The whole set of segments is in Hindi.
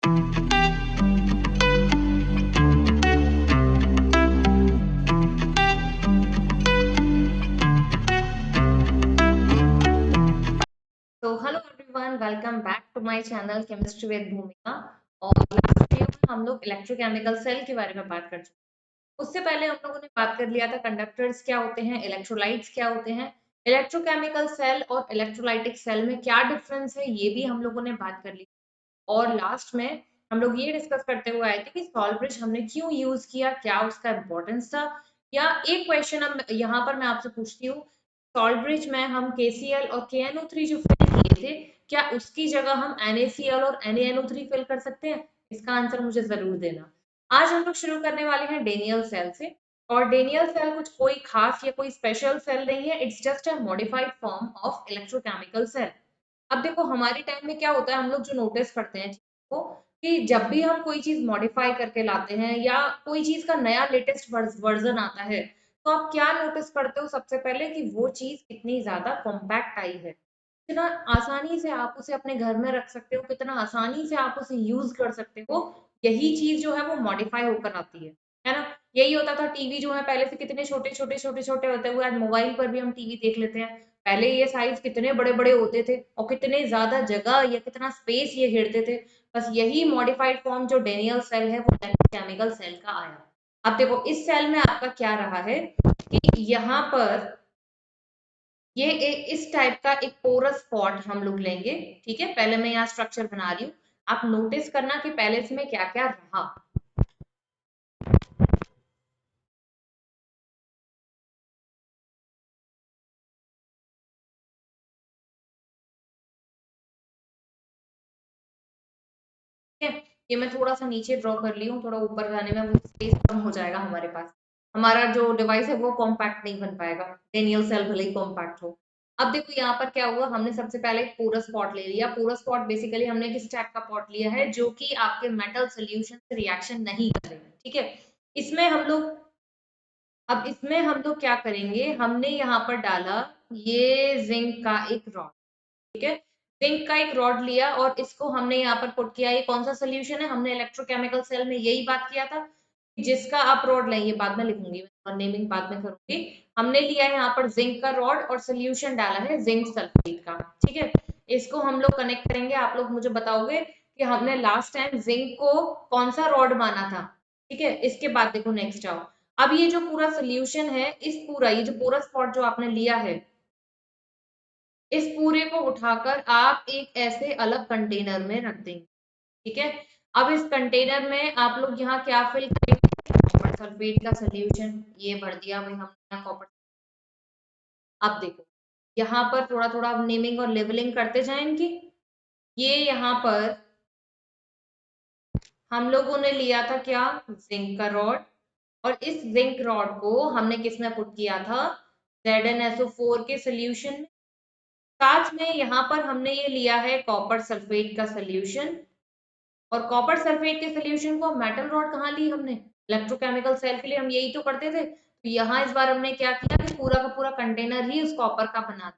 तो hello everyone, welcome back to my channel chemistry with Bhumika. और लास्ट वीडियो में हम लोग इलेक्ट्रोकेमिकल सेल के बारे में बात कर चुके हैं। उससे पहले हम लोगों ने बात कर लिया था कंडक्टर्स क्या होते हैं, इलेक्ट्रोलाइट्स क्या होते हैं, इलेक्ट्रोकेमिकल सेल और इलेक्ट्रोलाइटिक सेल में क्या डिफरेंस है, ये भी हम लोगों ने बात कर ली। और लास्ट में हम लोग ये डिस्कस करते हुए आए थे कि सॉल्ट ब्रिज हमने क्यों यूज किया, क्या उसका इम्पोर्टेंस था। या एक क्वेश्चन अब यहाँ पर मैं आपसे पूछती हूँ, सॉल्ट ब्रिज में हम KCl और KNO3 जो फिल किए थे, क्या उसकी जगह हम NaCl और NaNO3 फिल कर सकते हैं? इसका आंसर मुझे जरूर देना। आज हम लोग शुरू करने वाले हैं डेनियल सेल से। और डेनियल सेल कुछ कोई खास या कोई स्पेशल सेल नहीं है, it's just a modified form of electrochemical cell. अब देखो हमारे टाइम में क्या होता है, हम लोग जो नोटिस करते हैं को कि जब भी हम कोई चीज मॉडिफाई करके लाते हैं या कोई चीज का नया लेटेस्ट वर्जन आता है, तो आप क्या नोटिस करते हो सबसे पहले कि वो चीज कितनी ज्यादा कॉम्पैक्ट आई है, कितना आसानी से आप उसे अपने घर में रख सकते हो, कितना आसानी से आप उसे यूज कर सकते हो। यही चीज जो है वो मॉडिफाई होकर आती है ना। यही होता था, टीवी जो है पहले से कितने छोटे छोटे छोटे छोटे होते हुए आज मोबाइल पर भी हम टीवी देख लेते हैं। पहले ये साइज कितने बड़े बड़े होते थे और कितने ज्यादा जगह या कितना स्पेस ये घेरते थे। बस यही मॉडिफाइड फॉर्म जो डेनियल सेल है वो केमिकल सेल का आया। अब देखो इस सेल में आपका क्या रहा है कि यहाँ पर ये इस टाइप का एक पोरस स्पॉट हम लोग लेंगे। ठीक है, पहले मैं यहाँ स्ट्रक्चर बना रही हूँ, आप नोटिस करना कि पहले इसमें क्या क्या रहा। ठीक है, ये मैं थोड़ा सा नीचे ड्रॉ कर ली हूँ, थोड़ा ऊपर जाने में वो स्पेस कम हो जाएगा हमारे पास, हमारा जो डिवाइस है वो कॉम्पैक्ट नहीं बन पाएगा, डेनियल सेल भले ही कॉम्पैक्ट हो। अब देखो यहाँ पर क्या हुआ, हमने सबसे पहले एक पोरस पॉट ले लिया। पोरस पॉट बेसिकली हमने किस टाइप का पॉट लिया है, जो कि आपके मेटल सोल्यूशन से रिएक्शन नहीं करेगा। ठीक है, इसमें हम लोग अब इसमें हम लोग क्या करेंगे, हमने यहाँ पर डाला ये जिंक का एक रॉड। ठीक है, जिंक का एक रॉड लिया और इसको हमने यहाँ पर पुट किया। ये कौन सा सोल्यूशन है, हमने इलेक्ट्रोकेमिकल सेल में यही बात किया था, जिसका आप रॉड लें, ये बाद में लिखूंगी और नेमिंग बाद में करूंगी। हमने लिया है यहाँ पर जिंक का रॉड और सोल्यूशन डाला है जिंक सल्फेट का। ठीक है, इसको हम लोग कनेक्ट करेंगे। आप लोग मुझे बताओगे कि हमने लास्ट टाइम जिंक को कौन सा रॉड माना था। ठीक है, इसके बाद देखो नेक्स्ट आओ, अब ये जो पूरा सोल्यूशन है, इस पूरा ये जो पूरा स्पॉट जो आपने लिया है, इस पूरे को उठाकर आप एक ऐसे अलग कंटेनर में रख देंगे। ठीक है, अब इस कंटेनर में आप लोग यहाँ क्या फिल करेंगे, कॉपर सल्फेट का सोल्यूशन ये भर दिया भाई हमने कॉपर। अब देखो यहाँ पर थोड़ा थोड़ा नेमिंग और लेबलिंग करते जाएं इनकी। ये यहाँ पर हम लोगों ने लिया था क्या, जिंक का रॉड, और इस जिंक रॉड को हमने किस में पुट किया था, ZnSO4 के सोल्यूशन में। साथ में यहाँ पर हमने ये लिया है कॉपर सल्फेट का सोल्यूशन, और कॉपर सल्फेट के सोल्यूशन को मेटल रॉड कहाँ ली हमने, इलेक्ट्रोकेमिकल सेल के लिए हम यही तो करते थे। तो यहाँ इस बार हमने क्या किया कि पूरा का पूरा कंटेनर ही उस कॉपर का बना दिया।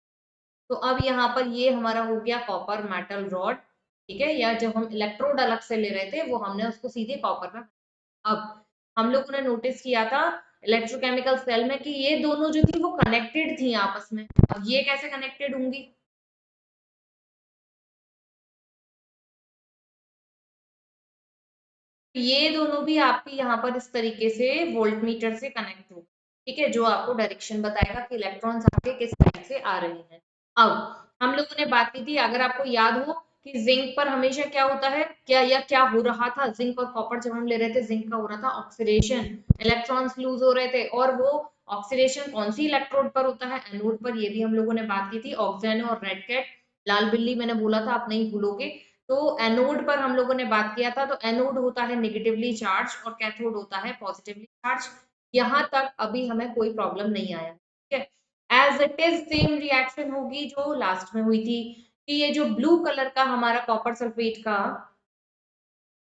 तो अब यहाँ पर ये हमारा हो गया कॉपर मेटल रॉड। ठीक है, या जब हम इलेक्ट्रोड अलग से ले रहे थे वो हमने उसको सीधे कॉपर में। अब हम लोगों ने नोटिस किया था इलेक्ट्रोकेमिकल सेल में कि ये दोनों जो थी वो कनेक्टेड थी आपस में। अब ये कैसे कनेक्टेड होंगी, ये दोनों भी आपके यहाँ पर इस तरीके से वोल्ट मीटर से कनेक्ट हो। ठीक है, जो आपको डायरेक्शन बताएगा कि इलेक्ट्रॉन्स आपके किस साइड से आ रहे हैं। अब हम लोगों ने बात की थी, अगर आपको याद हो कि जिंक पर हमेशा क्या होता है, क्या या क्या हो रहा था, जिंक और कॉपर जब हम ले रहे थे, जिंक का हो रहा था ऑक्सीडेशन, इलेक्ट्रॉन्स लूज हो रहे थे। और वो ऑक्सीडेशन कौन सी इलेक्ट्रोड पर होता है, एनोड पर। ये भी हम लोगों ने बात की थी, ऑक्जेनो और रेड कैट, लाल बिल्ली मैंने बोला था, आप नहीं भूलोगे। तो एनोड पर हम लोगों ने बात किया था, तो एनोड होता है नेगेटिवली चार्ज और कैथोड होता है पॉजिटिवली चार्ज। यहाँ तक अभी हमें कोई प्रॉब्लम नहीं आया। ठीक है, as it is same reaction होगी जो लास्ट में हुई थी, कि ये जो ब्लू कलर का हमारा कॉपर सल्फेट का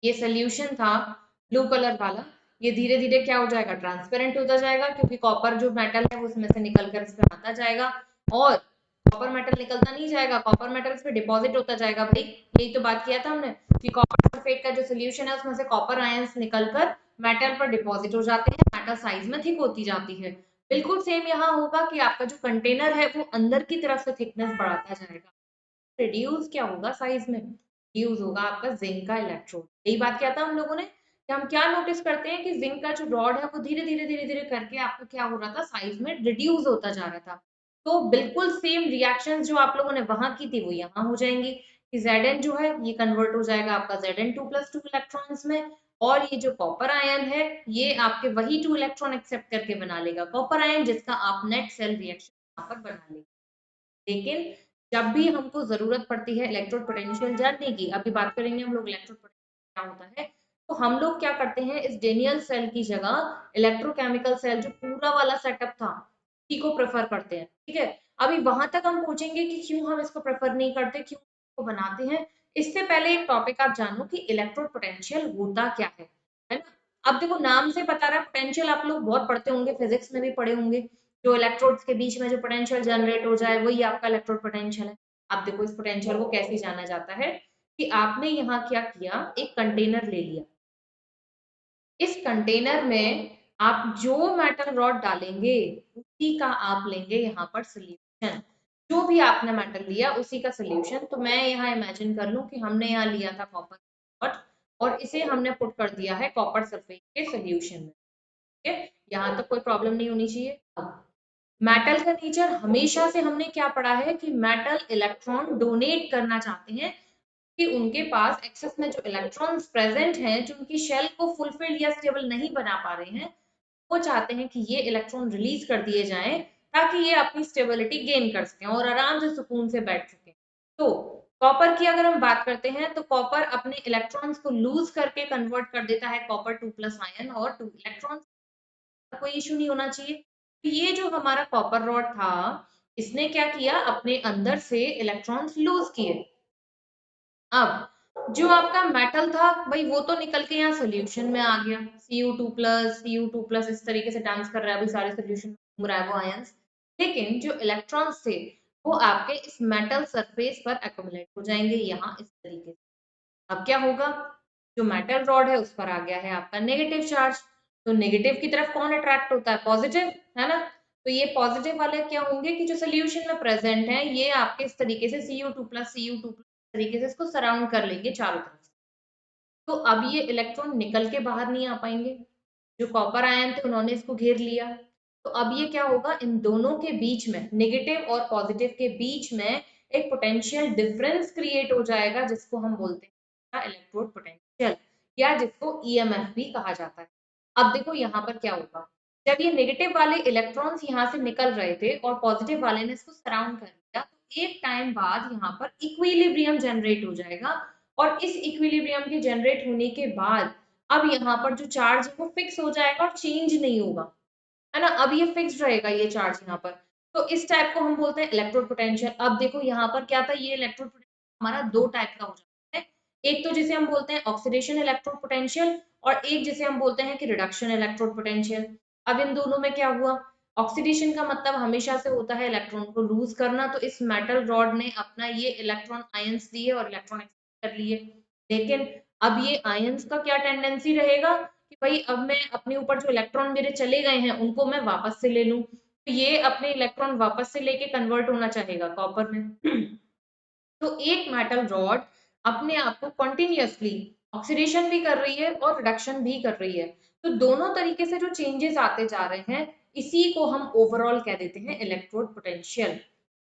ये सोल्यूशन था, ब्लू कलर वाला, ये धीरे धीरे क्या हो जाएगा, ट्रांसपेरेंट होता जाएगा, क्योंकि कॉपर जो मेटल है वो उसमें से निकल कर इसमें आता जाएगा। और कॉपर मेटल निकलता नहीं जाएगा, कॉपर मेटल इस पे डिपॉजिट होता जाएगा। भाई यही तो बात किया था हमने कि कॉपर सल्फेट का जो सोल्यूशन है उसमें से कॉपर आयंस निकलकर मेटल पर डिपॉजिट हो जाते हैं, मेटल साइज में थिक होती जाती है। बिल्कुल सेम यहाँ होगा कि आपका जो कंटेनर है वो अंदर की तरफ से थिकनेस बढ़ाता जाएगा। रिड्यूस क्या होगा साइज में, रिड्यूस होगा आपका जिंक का इलेक्ट्रोड। यही बात किया था हम लोगों ने कि हम क्या नोटिस करते हैं कि जिंक का जो रॉड है वो धीरे धीरे धीरे धीरे करके आपका क्या हो रहा था, साइज में रिड्यूस होता जा रहा था। तो बिल्कुल सेम रिएक्शन जो आप लोगों ने वहां की थी वो यहाँ हो जाएंगी कि Zn जो है ये कन्वर्ट हो जाएगा आपका Zn2+2 इलेक्ट्रॉन्स में, और ये जो कॉपर आयन है ये आपके वही 2 इलेक्ट्रॉन एक्सेप्ट करके बना लेगा कॉपर आयन, जिसका आप नेट सेल रिएक्शन यहाँ पर बना लेंगे। लेकिन जब भी हमको जरूरत पड़ती है इलेक्ट्रोड पोटेंशियल जानने की, अभी बात करेंगे हम लोग इलेक्ट्रोड पोटेंशियल क्या होता है, तो हम लोग क्या करते हैं इस डेनियल सेल की जगह इलेक्ट्रोकेमिकल सेल जो पूरा वाला सेटअप था उसी को प्रेफर करते हैं। ठीक है, अभी वहां तक हम पूछेंगे कि क्यों हम इसको प्रेफर नहीं करते, क्यों इसको बनाते हैं। इससे पहले एक टॉपिक आप जानो कि इलेक्ट्रोड पोटेंशियल होता क्या है ना। अब देखो नाम से पता रहा है पोटेंशियल आप लोग बहुत पढ़ते होंगे, फिजिक्स में भी पढ़े होंगे, जो इलेक्ट्रोड्स के बीच में जो पोटेंशियल जनरेट हो जाए वही आपका इलेक्ट्रोड पोटेंशियल है। अब देखो इस पोटेंशियल को कैसे जाना जाता है कि आपने यहाँ क्या किया, एक कंटेनर ले लिया, इस कंटेनर में आप जो मेटल रॉड डालेंगे उसी का आप लेंगे यहाँ पर सोल्यूशन, जो भी आपने मेटल लिया उसी का सोल्यूशन। तो मैं यहाँ इमेजिन कर लूं कि हमने यहाँ लिया था कॉपर रॉड और इसे हमने पुट कर दिया है कॉपर सल्फेट के सोल्यूशन में। ठीक है, यहाँ तक कोई प्रॉब्लम नहीं होनी चाहिए। अब मेटल का नेचर हमेशा से हमने क्या पढ़ा है कि मेटल इलेक्ट्रॉन डोनेट करना चाहते हैं, कि उनके पास एक्सेस में जो इलेक्ट्रॉन्स प्रेजेंट हैं जो उनकी शेल को फुलफिल या स्टेबल नहीं बना पा रहे हैं, वो चाहते हैं कि ये इलेक्ट्रॉन रिलीज कर दिए जाएं ताकि ये अपनी स्टेबिलिटी गेन कर सकें और आराम से सुकून से बैठ सकें। तो कॉपर की अगर हम बात करते हैं तो कॉपर अपने इलेक्ट्रॉन्स को लूज करके कन्वर्ट कर देता है कॉपर 2+ आयन और 2 इलेक्ट्रॉन्स, कोई इशू नहीं होना चाहिए। तो ये जो हमारा कॉपर रॉड था इसने क्या किया, अपने अंदर से इलेक्ट्रॉन्स लूज किए। अब जो आपका मेटल था भाई वो तो निकल के यहाँ सोल्यूशन में आ गया, Cu2+, इस तरीके से डांस कर रहा है, अभी सारे सोल्यूशन में घूम रहा है वो आयंस। लेकिन जो इलेक्ट्रॉन्स थे वो आपके इस मेटल सरफेस पर एक्युमुलेट हो जाएंगे यहाँ इस तरीके से। अब क्या होगा, जो मेटल रॉड है उस पर आ गया है आपका नेगेटिव चार्ज, तो नेगेटिव की तरफ कौन अट्रैक्ट होता है, पॉजिटिव, है ना। तो ये पॉजिटिव वाले क्या होंगे कि जो सोल्यूशन में प्रेजेंट है ये आपके इस तरीके से Cu2+, तरीके से इसको सराउंड कर लेंगे चारों तरफ से। तो अब ये इलेक्ट्रॉन निकल के बाहर नहीं आ पाएंगे, जो कॉपर आयन थे उन्होंने इसको घेर लिया। तो अब ये क्या होगा, इन दोनों के बीच में, नेगेटिव और पॉजिटिव के बीच में एक पोटेंशियल डिफरेंस क्रिएट हो जाएगा जिसको हम बोलते हैं इलेक्ट्रोड पोटेंशियल, या जिसको ईएमएफ भी कहा जाता है। अब देखो यहाँ पर क्या होगा, जब ये नेगेटिव वाले इलेक्ट्रॉन्स यहाँ से निकल रहे थे और पॉजिटिव वाले ने इसको सराउंड कर लिया, तो एक टाइम बाद यहाँ पर इक्विलिब्रियम जनरेट हो जाएगा, और इस इक्विलिब्रियम के जनरेट होने के बाद अब यहाँ पर जो चार्ज है वो फिक्स हो जाएगा और चेंज नहीं होगा, है ना। अब ये फिक्स रहेगा ये चार्ज यहाँ पर। तो इस टाइप को हम बोलते हैं इलेक्ट्रोड पोटेंशियल। अब देखो यहाँ पर क्या था, ये इलेक्ट्रोड पोटेंशियल हमारा दो टाइप का हो जाता है, एक तो जिसे हम बोलते हैं ऑक्सीडेशन इलेक्ट्रोड पोटेंशियल, और एक जिसे हम बोलते हैं कि रिडक्शन इलेक्ट्रोड पोटेंशियल। अब इन दोनों में क्या हुआ, ऑक्सीडेशन का मतलब हमेशा से होता है इलेक्ट्रॉन को लूज करना, तो इस मेटल रॉड ने अपना ये इलेक्ट्रॉन आयंस दिए और इलेक्ट्रॉन एक्सचेंज कर लिए। लेकिन अब ये आयंस का क्या टेंडेंसी रहेगा कि भाई अब मैं अपने ऊपर जो इलेक्ट्रॉन मेरे चले गए हैं उनको मैं वापस से ले लूं, तो ये अपने इलेक्ट्रॉन वापस से लेके कन्वर्ट होना चाहेगा कॉपर में। तो एक मेटल रॉड अपने आप को कॉन्टिन्यूअसली ऑक्सीडेशन भी कर रही है और रिडक्शन भी कर रही है, तो दोनों तरीके से जो चेंजेस आते जा रहे हैं इसी को हम ओवरऑल कह देते हैं इलेक्ट्रोड पोटेंशियल।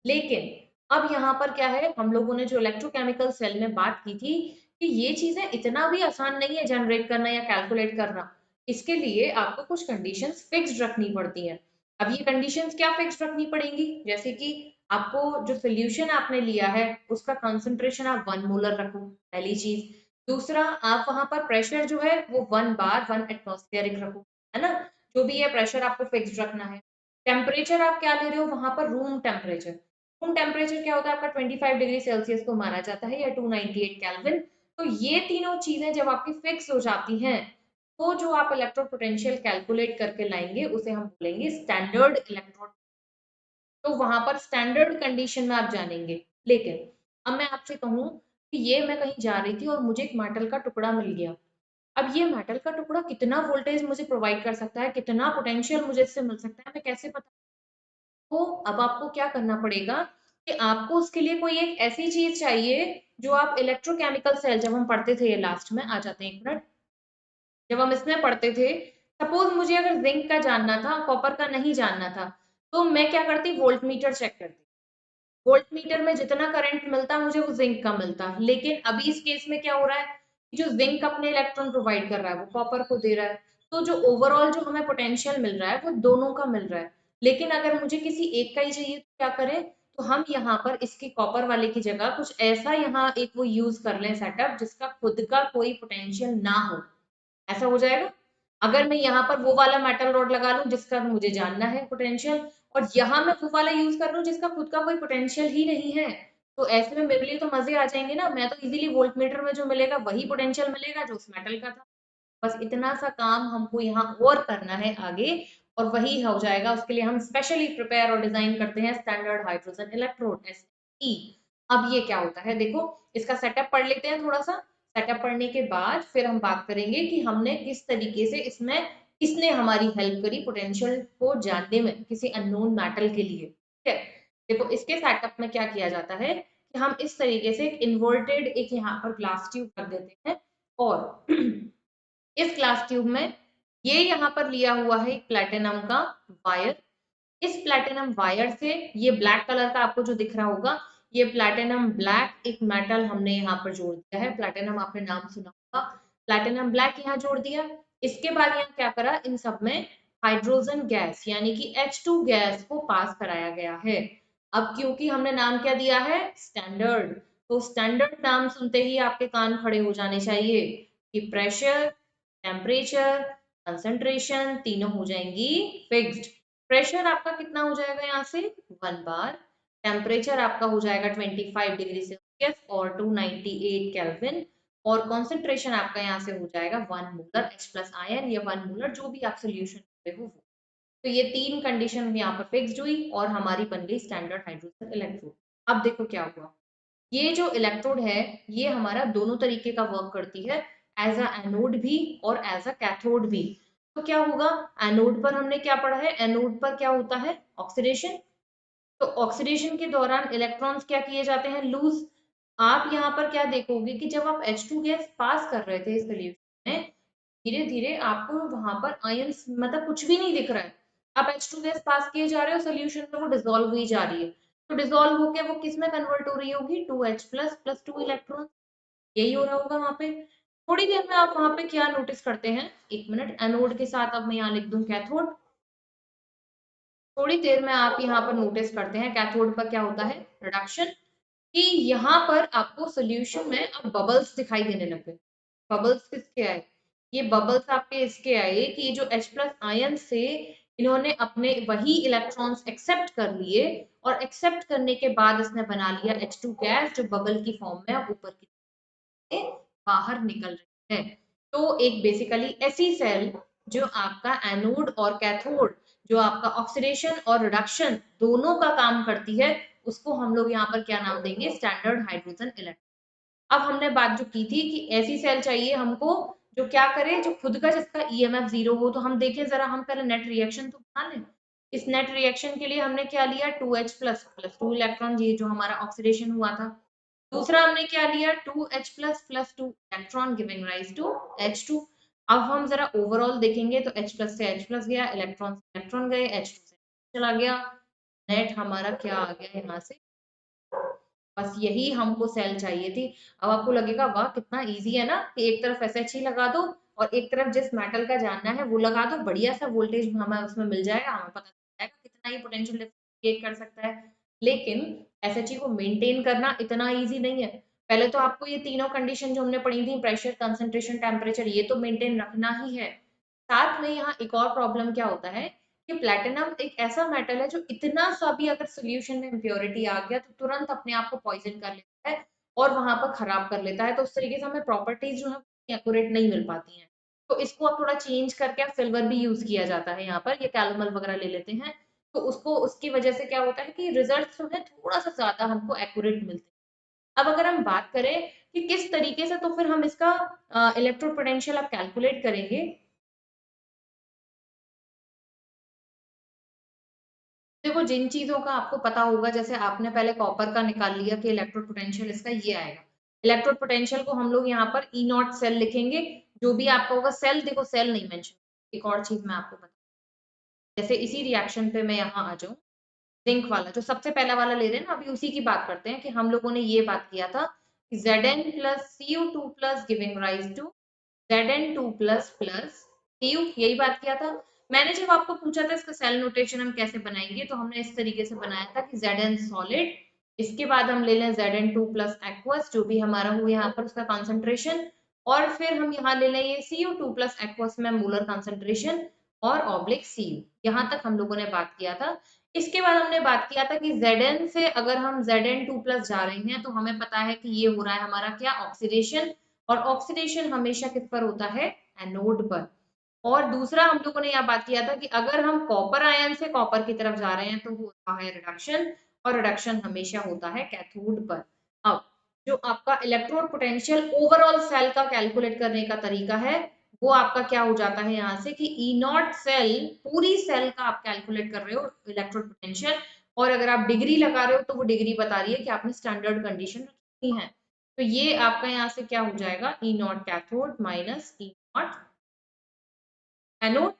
लेकिन अब यहाँ पर क्या है, हम लोगों ने जो इलेक्ट्रोकेमिकल सेल में बात की थी कि ये चीजें इतना भी आसान नहीं है जनरेट करना या कैलकुलेट करना, इसके लिए आपको कुछ कंडीशंस फिक्स्ड रखनी पड़ती हैं। अब ये कंडीशंस क्या फिक्स्ड रखनी पड़ेंगी, जैसे कि आपको जो सोल्यूशन आपने लिया है उसका कंसंट्रेशन आप 1 मोलर रखो, पहली चीज। दूसरा, आप वहां पर प्रेशर जो है वो 1 बार 1 एटमॉस्फेरिक रखो, है ना, जो भी है प्रेशर आपको फिक्स्ड रखना है। टेम्परेचर आप क्या ले रहे हो वहां पर, रूम टेम्परेचर। रूम टेम्परेचर क्या होता है आपका 25 डिग्री सेल्सियस को माना जाता है या 298 केल्विन। तो ये तीनों चीजें जब आपकी फिक्स हो जाती हैं तो जो आप इलेक्ट्रोड पोटेंशियल कैलकुलेट करके लाएंगे उसे हम बोलेंगे स्टैंडर्ड इलेक्ट्रोड। तो वहां पर स्टैंडर्ड कंडीशन में आप जानेंगे। लेकिन अब मैं आपसे कहूँ कि ये मैं कहीं जा रही थी और मुझे एक मेटल का टुकड़ा मिल गया। अब ये मेटल का टुकड़ा कितना वोल्टेज मुझे प्रोवाइड कर सकता है, कितना पोटेंशियल मुझे इससे मिल सकता है, मैं कैसे पता? तो अब आपको क्या करना पड़ेगा कि आपको उसके लिए कोई एक ऐसी चीज चाहिए जो आप इलेक्ट्रोकेमिकल सेल, जब हम पढ़ते थे, ये लास्ट में आ जाते हैं, एक मिनट, जब हम इसमें पढ़ते थे, सपोज मुझे अगर जिंक का जानना था, कॉपर का नहीं जानना था, तो मैं क्या करती, वोल्ट मीटर चेक करती। वोल्ट मीटर में जितना करंट मिलता मुझे वो जिंक का मिलता। लेकिन अभी इस केस में क्या हो रहा है, जो जिंक अपने इलेक्ट्रॉन प्रोवाइड कर रहा है वो कॉपर को दे रहा है, तो जो ओवरऑल जो हमें पोटेंशियल मिल रहा है वो दोनों का मिल रहा है। लेकिन अगर मुझे किसी एक का ही चाहिए तो क्या करें, तो हम यहाँ पर इसके कॉपर वाले की जगह कुछ ऐसा यहाँ एक वो यूज कर लें सेटअप जिसका खुद का कोई पोटेंशियल ना हो। ऐसा हो जाएगा। अगर मैं यहाँ पर वो वाला मेटल रॉड लगा लूं जिसका मुझे जानना है पोटेंशियल, और यहाँ मैं वो वाला यूज कर लूं जिसका खुद का कोई पोटेंशियल ही नहीं है, तो ऐसे में मेरे लिए तो मजे आ जाएंगे ना, मैं तो इजीली वोल्ट मीटर में जो मिलेगा वही पोटेंशियल मिलेगा जो उस मेटल का था। बस इतना सा काम हमको यहाँ और करना है आगे, और वही हो जाएगा। उसके लिए हम स्पेशली प्रिपेयर और डिजाइन करते हैं स्टैंडर्ड हाइड्रोजन इलेक्ट्रोड, एसई। अब ये क्या होता है, देखो इसका सेटअप पढ़ लेते हैं थोड़ा सा। सेटअप पढ़ने के बाद फिर हम बात करेंगे कि हमने किस तरीके से इसमें, किसने हमारी हेल्प करी पोटेंशियल को जानने में किसी अननोन मेटल के लिए, ठीक है। देखो इसके सेटअप में क्या किया जाता है कि हम इस तरीके से एक इन्वर्टेड एक यहाँ पर ग्लास ट्यूब रख देते हैं, और इस ग्लास ट्यूब में ये यहाँ पर लिया हुआ है एक प्लेटिनम का वायर। इस प्लेटिनम वायर से, ये ब्लैक कलर का आपको जो दिख रहा होगा, ये प्लेटिनम ब्लैक एक मेटल हमने यहाँ पर जोड़ दिया है। प्लेटिनम आपने नाम सुना होगा, प्लेटिनम ब्लैक यहाँ जोड़ दिया। इसके बाद यहाँ क्या करा, इन सब में हाइड्रोजन गैस यानी कि H2 गैस को पास कराया गया है। अब क्योंकि हमने नाम क्या दिया है, स्टैंडर्ड, तो स्टैंडर्ड नाम सुनते ही आपके कान खड़े हो जाने चाहिए कि प्रेशर, टेम्परेचर, कंसंट्रेशन तीनों हो जाएंगी फिक्स्ड। प्रेशर आपका कितना हो जाएगा यहाँ से 1 बार, टेम्परेचर आपका हो जाएगा 25 डिग्री सेल्सियस और 298 केल्विन, और कॉन्सेंट्रेशन आपका यहाँ से हो जाएगा 1 मोलर H प्लस आयन या 1 मोलर जो भी आप सोल्यूशन करते हो। तो ये तीन कंडीशन यहाँ पर फिक्स्ड हुई और हमारी बन गई स्टैंडर्ड हाइड्रोजन इलेक्ट्रोड। अब देखो क्या हुआ, ये जो इलेक्ट्रोड है ये हमारा दोनों तरीके का वर्क करती है, एज अ एनोड भी और एज अ कैथोड भी। तो क्या होगा, एनोड पर हमने क्या पढ़ा है, एनोड पर क्या होता है, ऑक्सीडेशन। तो ऑक्सीडेशन के दौरान इलेक्ट्रॉन्स क्या किए जाते हैं, लूज। आप यहाँ पर क्या देखोगे कि जब आप H2 गैस पास कर रहे थे इस सोल्यूशन में, धीरे धीरे आपको वहां पर आयंस मतलब कुछ भी नहीं दिख रहा है। आप H2 गैस पास किए जा रहे हो सोल्यूशन में, वो डिसॉल्व हुई जा रही है। तो डिसॉल्व होके वो किस में कन्वर्ट हो रही होगी, 2H प्लस प्लस 2 इलेक्ट्रॉन, यही हो रहा होगा वहां पे। थोड़ी देर में आप वहां पे क्या नोटिस करते हैं, एक मिनट, एनोड के साथ अब मैं यहाँ लिख दूं कैथोड। थोड़ी देर में आप यहाँ पर नोटिस करते हैं कैथोड पर क्या होता है, रिडक्शन, कि यहाँ पर आपको सोल्यूशन में अब बबल्स दिखाई देने लग गए। बबल्स किसके आए, ये बबल्स आपके इसके आए कि ये जो H प्लस आयन से इन्होंने अपने वही इलेक्ट्रॉन्स एक्सेप्ट कर लिए, और एक्सेप्ट करने के बाद इसने बना लिया H2 गैस जो बबल की फॉर्म में अब ऊपर की बाहर निकल रही है। तो एक बेसिकली ऐसी सेल जो आपका एनोड और कैथोड, जो आपका ऑक्सीडेशन और रिडक्शन दोनों का काम करती है, उसको हम लोग यहाँ पर क्या नाम देंगे, स्टैंडर्ड हाइड्रोजन इलेक्ट्रोड। अब हमने बात जो की थी कि ऐसी सेल चाहिए हमको जो क्या करे, जो खुद का जिसका ईएमएफ जीरो हो। तो हम देखें जरा, हम पहले नेट रिएक्शन तो बना लें। इस नेट रिएक्शन के लिए हमने क्या लिया, 2H प्लस प्लस 2 इलेक्ट्रॉन, ये जो हमारा ऑक्सीडेशन हुआ था। दूसरा हमने क्या लिया, 2H plus plus 2 electron giving rise to H2। अब हम जरा ओवरऑल देखेंगे तो H प्लस से H प्लस गया, इलेक्ट्रॉन से इलेक्ट्रॉन गए, H2 से चला गया, नेट हमारा क्या आ गया यहाँ से। बस यही हमको सेल चाहिए थी। अब आपको लगेगा वाह कितना इजी है ना, कि एक तरफ SH ही लगा दो और एक तरफ जिस मेटल का जानना है वो लगा दो, बढ़िया सा वोल्टेज हमें उसमें मिल जाएगा, हमें पता चल जाएगा कितना ही पोटेंशियल क्रिएट कर सकता है। लेकिन SHE को मेंटेन करना इतना इजी नहीं है। पहले तो आपको ये तीनों कंडीशन जो हमने पढ़ी थी, प्रेशर, कंसंट्रेशन, टेम्परेचर, ये तो मेंटेन रखना ही है। साथ में यहाँ एक और प्रॉब्लम क्या होता है कि प्लैटिनम एक ऐसा मेटल है जो इतना सा भी अगर सोल्यूशन में इम्प्योरिटी आ गया तो तुरंत अपने आप को पॉइजन कर लेता है और वहां पर खराब कर लेता है। तो उस तरीके से हमें प्रॉपर्टीज जो है एक्यूरेट नहीं मिल पाती हैं। तो इसको अब थोड़ा चेंज करके अब सिल्वर भी यूज किया जाता है यहाँ पर, ये कैलोमल वगैरह ले लेते हैं। तो उसको उसकी वजह से क्या होता है कि रिजल्ट जो है थोड़ा सा ज्यादा हमको एक्यूरेट मिलते हैं। अब अगर हम बात करें कि किस तरीके से तो फिर हम इसका इलेक्ट्रोड पोटेंशियल अब कैलकुलेट करेंगे। देखो जिन चीजों का आपको पता होगा, जैसे आपने पहले कॉपर का निकाल लिया कि इलेक्ट्रोड पोटेंशियल इसका ये आएगा। इलेक्ट्रोड पोटेंशियल को हम लोग यहाँ पर ई नॉट सेल लिखेंगे। जो भी आपका होगा सेल, देखो सेल नहीं मेंशन। एक और चीज मैं आपको बता, जैसे इसी रिएक्शन पे मैं यहाँ आ जाऊँ, जिंक वाला जो सबसे पहला वाला ले रहे हैं ना, अभी उसी की बात करते हैं कि हम लोगों ने ये बात किया था कि Zn plus Cu2 plus giving rise to Zn2 plus plus Cu, यही बात किया था। मैंने जब आपको पूछा था इसका सेल नोटेशन हम कैसे बनाएंगे, तो हमने इस तरीके से बनाया था कि Zn सॉलिड, इसके बाद हम ले लें Zn2 प्लस एक्वस, जो भी हमारा हो यहाँ पर उसका कॉन्सेंट्रेशन, और फिर हम यहाँ ले लें ये Cu2 प्लस एक्वस में मोलर कॉन्सेंट्रेशन और ऑब्लिक Cu। यहाँ तक हम लोगों ने बात किया था। इसके बाद हमने बात किया था कि Zn से अगर हम Zn2 प्लस जा रहे हैं तो हमें पता है कि ये हो रहा है हमारा क्या, ऑक्सीडेशन। और ऑक्सीडेशन हमेशा किस पर होता है, एनोड पर। और दूसरा हम लोगों ने यहाँ बात किया था कि अगर हम कॉपर आयन से कॉपर की तरफ जा रहे हैं तो होता है रिडक्शन, और रिडक्शन हमेशा होता है कैथोड पर। अब जो आपका इलेक्ट्रोड पोटेंशियल ओवरऑल सेल का कैलकुलेट करने का तरीका है, वो आपका क्या हो जाता है यहाँ से कि ई नॉट सेल, पूरी सेल का आप कैलकुलेट कर रहे हो इलेक्ट्रोड पोटेंशियल, और अगर आप डिग्री लगा रहे हो तो वो डिग्री बता रही है कि आपने स्टैंडर्ड कंडीशन रखी है। तो ये आपका यहाँ से क्या हो जाएगा, E naught cathode minus E naught anode.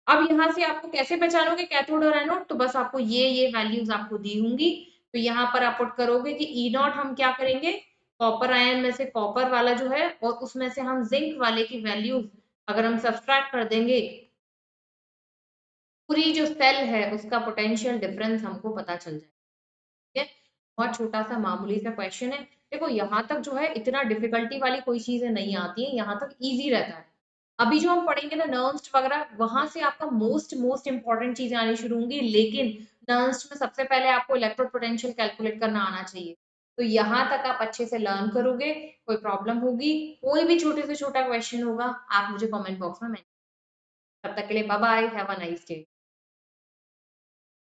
अब यहाँ से आपको कैसे पहचानोगे कैथोड और एनोड, तो बस आपको ये वैल्यूज आपको दी होंगी, तो यहाँ पर आप पुट करोगे कि ई नॉट हम क्या करेंगे, कॉपर आयन में से कॉपर वाला जो है, और उसमें से हम जिंक वाले की वैल्यूज अगर हम सब्सट्रैक्ट कर देंगे, पूरी जो सेल है उसका पोटेंशियल डिफरेंस हमको पता चल जाएगा। ठीक है, बहुत छोटा सा मामूली सा क्वेश्चन है। देखो यहाँ तक जो है इतना डिफिकल्टी वाली कोई चीजें नहीं आती है, यहाँ तक इजी रहता है। अभी जो हम पढ़ेंगे ना नर्म्स वगैरह, वहां से आपका मोस्ट मोस्ट इंपॉर्टेंट चीजें आनी शुरू होंगी, लेकिन नर्म्स में सबसे पहले आपको इलेक्ट्रोड पोटेंशियल कैलकुलेट करना आना चाहिए। तो यहाँ तक आप अच्छे से लर्न करोगे, कोई प्रॉब्लम होगी, कोई भी छोटे से छोटा क्वेश्चन होगा, आप मुझे कमेंट बॉक्स में, तब तक के लिए bye bye, have a nice day.